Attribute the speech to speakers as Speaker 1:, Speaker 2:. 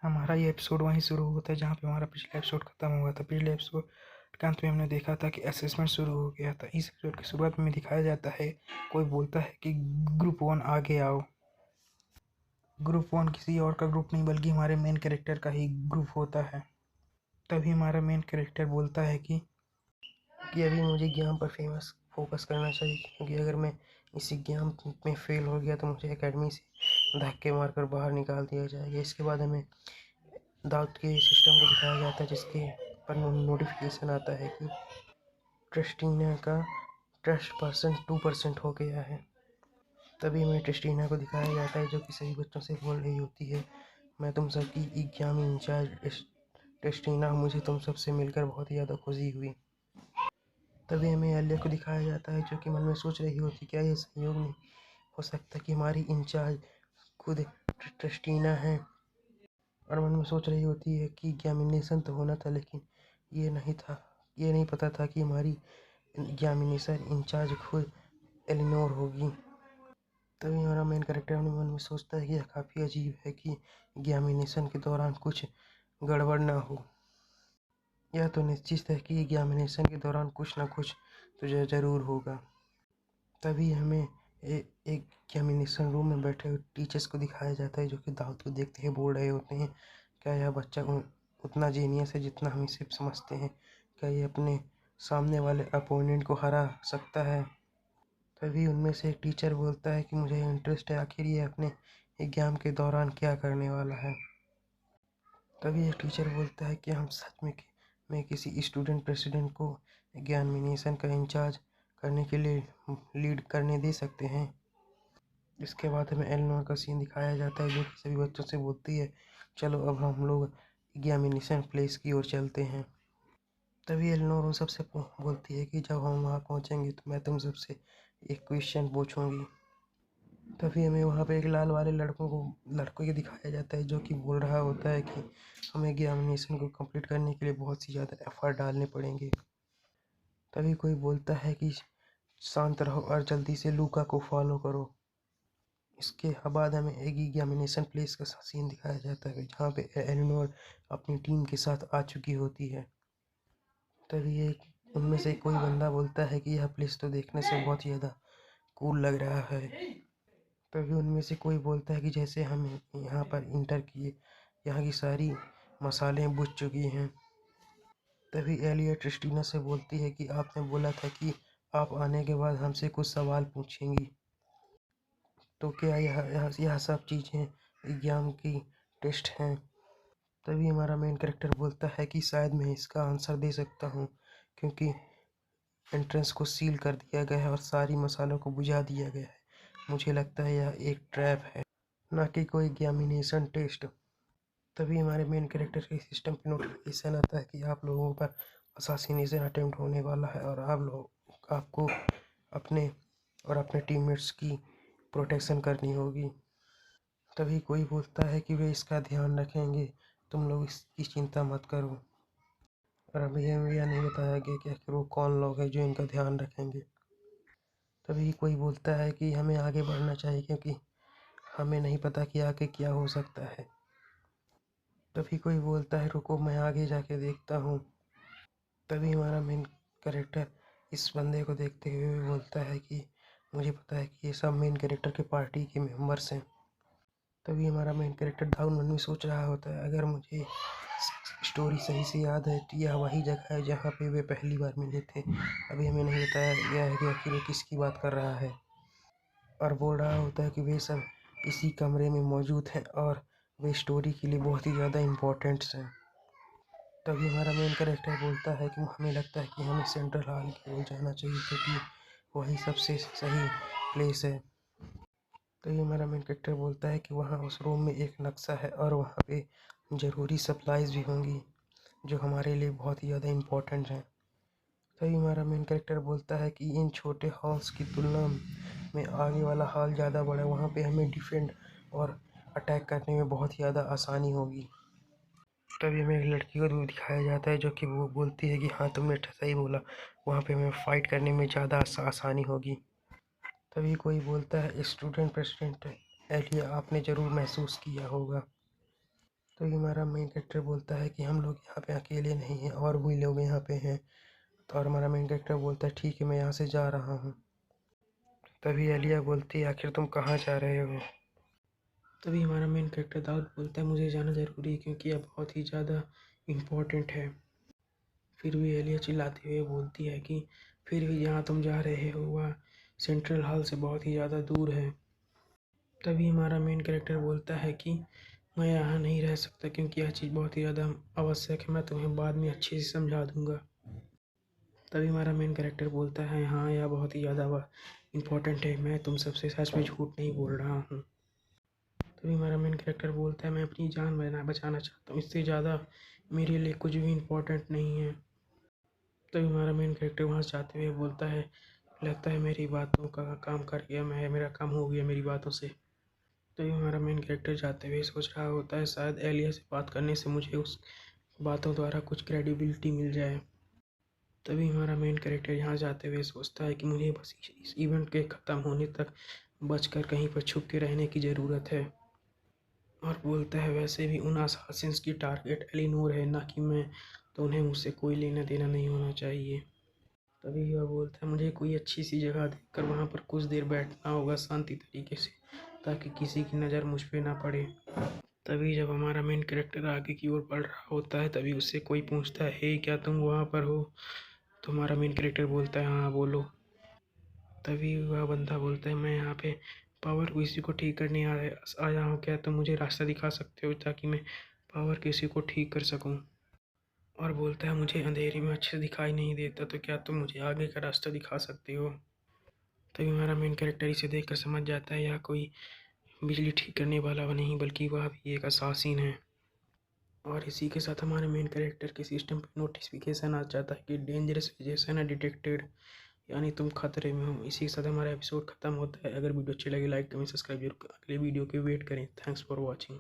Speaker 1: हमारा ये एपिसोड वहीं शुरू होता है जहाँ पे हमारा पिछला एपिसोड खत्म हुआ था। पिछले एपिसोड के अंत में हमने देखा था कि असेसमेंट शुरू हो गया था। इस एपिसोड की शुरुआत में दिखाया जाता है, कोई बोलता है कि ग्रुप 1 आगे आओ। ग्रुप 1 किसी और का ग्रुप नहीं बल्कि हमारे मेन कैरेक्टर का ही ग्रुप होता है। तभी हमारा मेन कैरेक्टर बोलता है कि अभी मुझे एग्जाम पर फोकस करना चाहिए, क्योंकि अगर मैं इस एग्जाम में फेल हो गया तो मुझे एकेडमी से धक्के मारकर बाहर निकाल दिया जाएगा। इसके बाद हमें दाऊद के सिस्टम को दिखाया जाता है, जिसके पर नोटिफिकेशन आता है कि ट्रस्टीना का ट्रस्ट परसेंट 2% हो गया है। तभी हमें ट्रस्टीना को दिखाया जाता है, जो कि सभी बच्चों से बोल रही होती है, मैं तुम सबकी एग्जाम इंचार्ज ट्रस्टीना हूँ, मुझे तुम सबसे मिलकर बहुत ही ज़्यादा खुशी हुई। तभी हमें आलिया को दिखाया जाता है, जो कि मन में सोच रही होती, क्या ये संयोग नहीं हो सकता कि हमारी इंचार्ज खुद ट्रस्टीना है। और मन में सोच रही होती है कि एग्जामिनेशन तो होना था, लेकिन ये नहीं पता था कि हमारी एग्जामिनेशन इंचार्ज खुद एलिनोर होगी। तभी हमारा मेन कैरेक्टर अपने मन में सोचता है कि यह काफ़ी अजीब है कि एग्जामिनेशन के दौरान कुछ गड़बड़ ना हो। यह तो निश्चित है कि एग्जामिनेशन के दौरान कुछ ना कुछ तो ज़रूर होगा। तभी हमें एक एग्जामिनेशन रूम में बैठे हुए टीचर्स को दिखाया जाता है, जो कि दाऊद को देखते ही बोल रहे होते हैं, क्या यह बच्चा उतना जीनियस है जितना हम इसे समझते हैं? क्या ये अपने सामने वाले अपोनेंट को हरा सकता है? तभी उनमें से एक टीचर बोलता है कि मुझे इंटरेस्ट है, आखिर ये अपने एग्जाम के दौरान क्या करने वाला है। तभी एक टीचर बोलता है कि हम सच में किसी स्टूडेंट प्रेसिडेंट को एग्जामिनेशन का इंचार्ज करने के लिए लीड करने दे सकते हैं। इसके बाद हमें एलिनोर का सीन दिखाया जाता है, जो कि सभी बच्चों से बोलती है, चलो अब हम लोग एग्जामिनेशन प्लेस की ओर चलते हैं। तभी एलिनोर उन सबसे बोलती है कि जब हम वहाँ पहुँचेंगे तो मैं तुम सबसे एक क्वेश्चन पूछूंगी। तभी हमें वहाँ पे एक लाल वाले लड़कों को दिखाया जाता है, जो कि बोल रहा होता है कि हमें एग्जामिनेशन को कंप्लीट करने के लिए बहुत सी ज़्यादा एफर्ट डालने पड़ेंगे। तभी कोई बोलता है कि शांत रहो और जल्दी से लूका को फॉलो करो। इसके बाद हमें एक एग्जामिनेशन प्लेस का सीन दिखाया जाता है, जहाँ पे एलिनोर अपनी टीम के साथ आ चुकी होती है। तभी एक उनमें से कोई बंदा बोलता है कि यह प्लेस तो देखने से बहुत ही ज़्यादा कूल लग रहा है। तभी उनमें से कोई बोलता है कि जैसे हम यहाँ पर इंटर किए, यहाँ की सारी मसालें बुझ चुकी हैं। तभी एलिया क्रिस्टीना से बोलती है कि आपने बोला था कि आप आने के बाद हमसे कुछ सवाल पूछेंगी, तो क्या यह सब चीज़ें एग्जाम की टेस्ट हैं? तभी हमारा मेन कैरेक्टर बोलता है कि शायद मैं इसका आंसर दे सकता हूँ, क्योंकि एंट्रेंस को सील कर दिया गया है और सारी मसालों को बुझा दिया गया है। मुझे लगता है यह एक ट्रैप है, ना कि कोई एग्जामिनेशन टेस्ट। तभी हमारे मेन कैरेक्टर के सिस्टम पे नोटिफिकेशन आता है कि आप लोगों पर असासिनेशन अटेम्प्ट होने वाला है, और आपको अपने और अपने टीममेट्स की प्रोटेक्शन करनी होगी। तभी कोई बोलता है कि वे इसका ध्यान रखेंगे, तुम लोग इसकी चिंता मत करो। और अभी हमें यह नहीं बताया गया कि आखिर वो कौन लोग हैं जो इनका ध्यान रखेंगे। तभी कोई बोलता है कि हमें आगे बढ़ना चाहिए, क्योंकि हमें नहीं पता कि आगे क्या हो सकता है। तभी कोई बोलता है, रुको मैं आगे जाके देखता हूँ। तभी हमारा मेन कैरेक्टर इस बंदे को देखते हुए बोलता है कि मुझे पता है कि ये सब मेन कैरेक्टर के पार्टी के मेंबर्स हैं। तभी हमारा मेन कैरेक्टर डाउन मन में सोच रहा होता है, अगर मुझे स्टोरी सही से याद है तो यह वही जगह है जहाँ पे वे पहली बार मिले थे। अभी हमें नहीं बताया गया है कि आखिर वो किसकी बात कर रहा है, और बोल रहा होता है कि वे सब इसी कमरे में मौजूद हैं और वे स्टोरी के लिए बहुत ही ज़्यादा इम्पोर्टेंट्स हैं। तभी हमारा मेन कैरेक्टर बोलता है कि हमें लगता है कि हमें सेंट्रल हॉल की ओर जाना चाहिए, क्योंकि वही सबसे सही प्लेस है। तभी हमारा मेन कैरेक्टर बोलता है कि वहाँ उस रूम में एक नक्शा है और वहाँ पे ज़रूरी सप्लाईज भी होंगी, जो हमारे लिए बहुत ही ज़्यादा इम्पोर्टेंट हैं। तभी हमारा मेन कैरेक्टर बोलता है कि इन छोटे हॉल्स की तुलना में आगे वाला हॉल ज़्यादा बड़ा है, वहाँ पे हमें डिफेंड और अटैक करने में बहुत ही ज़्यादा आसानी होगी। तभी हमें एक लड़की को दिखाया जाता है, जो कि वो बोलती है कि हाँ तुमने सही बोला, वहाँ पे हमें फ़ाइट करने में ज़्यादा आसानी होगी। तभी कोई बोलता है, स्टूडेंट प्रेसिडेंट एलिया आपने ज़रूर महसूस किया होगा तो ये हमारा मेन कैरेक्टर बोलता है कि हम लोग यहाँ पे अकेले नहीं हैं और भी लोग यहाँ पे हैं। तो और हमारा मेन कैरेक्टर बोलता है ठीक है मैं यहाँ से जा रहा हूँ। तभी एलिया बोलती है आखिर तुम कहाँ जा रहे हो। तभी हमारा मेन कैरेक्टर दाऊद बोलता है मुझे जाना ज़रूरी है क्योंकि यह बहुत ही ज़्यादा इम्पोर्टेंट है। फिर भी एलिया चिल्लाते हुए बोलती है कि फिर भी जहाँ तुम जा रहे हो वह सेंट्रल हॉल से बहुत ही ज़्यादा दूर है। तभी हमारा मेन कैरेक्टर बोलता है कि मैं यहाँ नहीं रह सकता क्योंकि यह चीज़ बहुत ही ज़्यादा आवश्यक है, मैं तुम्हें बाद में अच्छे से समझा दूँगा। तभी हमारा मेन कैरेक्टर बोलता है हाँ यह बहुत ही ज़्यादा इम्पोर्टेंट है, मैं तुम सबसे सच में झूठ नहीं बोल रहा हूँ। तभी हमारा मेन कैरेक्टर बोलता है मैं अपनी जान बचाना चाहता हूँ, इससे ज़्यादा मेरे लिए कुछ भी इम्पोर्टेंट नहीं है। तभी हमारा मेन कैरेक्टर वहाँ से जाते हुए बोलता है लगता है मेरी बातों का काम कर गया, मेरा काम हो गया मेरी बातों से। तभी हमारा मेन कैरेक्टर जाते हुए सोच रहा होता है शायद एलिया से बात करने से मुझे उस बातों द्वारा कुछ क्रेडिबिलिटी मिल जाए। तभी हमारा मेन कैरेक्टर यहाँ जाते हुए सोचता है कि मुझे बस इस इवेंट के ख़त्म होने तक बचकर कहीं पर छुप के रहने की ज़रूरत है। और बोलता है वैसे भी उन असासिन्स की टारगेट एलिनोर है ना कि मैं, तो उन्हें मुझसे कोई लेना देना नहीं होना चाहिए। तभी वह बोलता है मुझे कोई अच्छी सी जगह देखकर वहाँ पर कुछ देर बैठना होगा शांति तरीके से, ताकि किसी की नज़र मुझ पे ना पड़े। तभी जब हमारा मेन कैरेक्टर आगे की ओर बढ़ रहा होता है तभी उससे कोई पूछता है हे क्या तुम वहाँ पर हो। तो हमारा मेन कैरेक्टर बोलता है हाँ बोलो। तभी वह बंदा बोलता है मैं यहाँ पे पावर किसी को ठीक करने आया हूँ, क्या तुम मुझे रास्ता दिखा सकते हो ताकि मैं पावर किसी को ठीक कर सकूँ। और बोलता है मुझे अंधेरे में अच्छे से दिखाई नहीं देता, तो क्या तुम मुझे आगे का रास्ता दिखा सकते हो। तभी हमारा मेन कैरेक्टर इसे देखकर समझ जाता है यह कोई बिजली ठीक करने वाला नहीं बल्कि वह भी एक असासिन है। और इसी के साथ हमारे मेन कैरेक्टर के सिस्टम पर नोटिफिकेशन आ जाता है कि डेंजरस वेजेशन है डिटेक्टेड, यानी तुम खतरे में हो। इसी के साथ हमारा एपिसोड खत्म होता है। अगर वीडियो अच्छी लगे लाइक कमेंट सब्सक्राइब जरूर, अगले वीडियो के वेट करें। Thanks for watching.